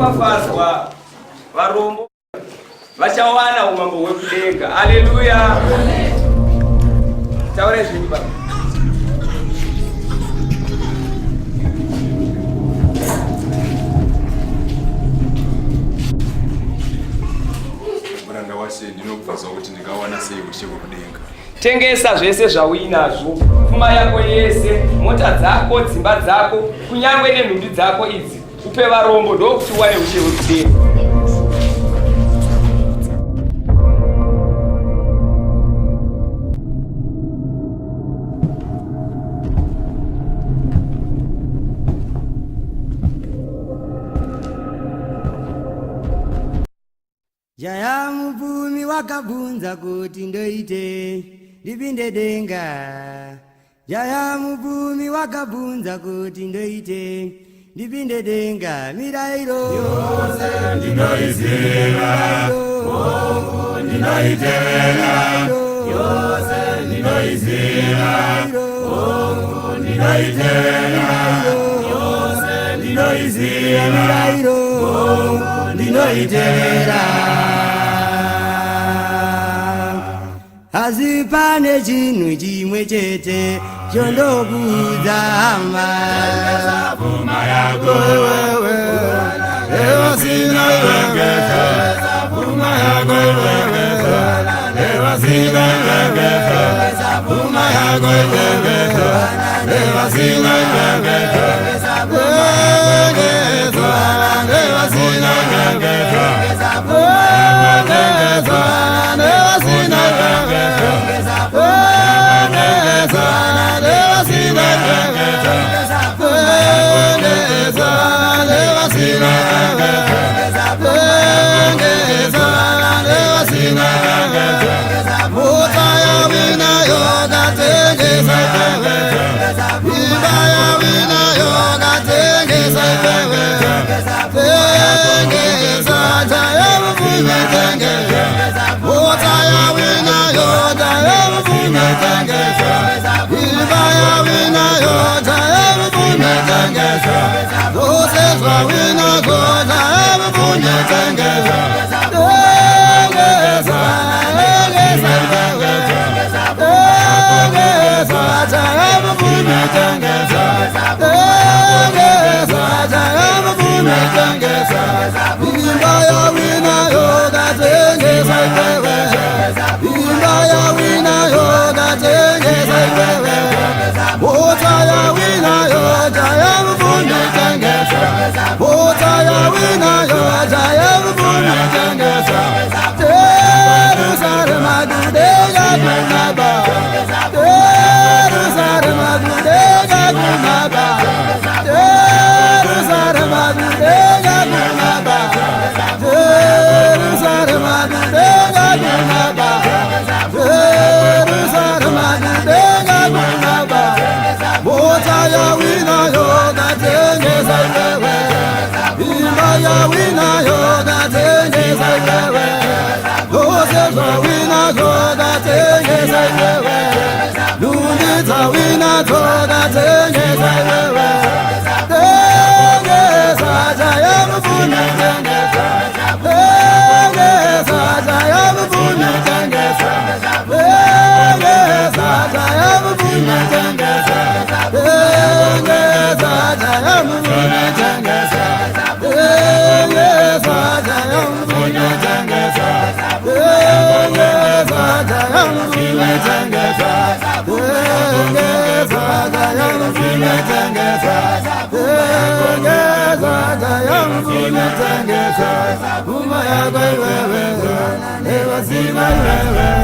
ropafadzwa varombo vachawana umambo hwekudenga. Haleluya. Taura zvinhu baba. Muranda washe ndinobvunza kuti ndingawana sei ushe hwekudenga. Tengesa zvese zvauinazvo, pfuma yako yese, mota dzako, dzimba dzako, kunyangwe nenhumbi dzako idzi, upe varombo ndokuti uwane ushe hwekudenga. Jaya mupfumi wakabvunza kuti ndoite ndipinde denga. Jaya mupfumi wakabvunza kuti ndoite ndipinde denga. Mirairo yose ndinoiziva, Mungu ndinoitevera. Yose ndinoiziva, Mungu ndinoitevera. Yose ndinoiziva, Mungu ndinoitevera. Asi pane chinhu chimwe chete chondokuudza hama. Pfuma yako wewe, leva sina iwengeza. Pfuma yako wewe, leva sina iwengeza. Pfuma yako wewe, leva sina iwengeza. Leva sina iwengeza. Puma yako wewe, leva sina iwengeza.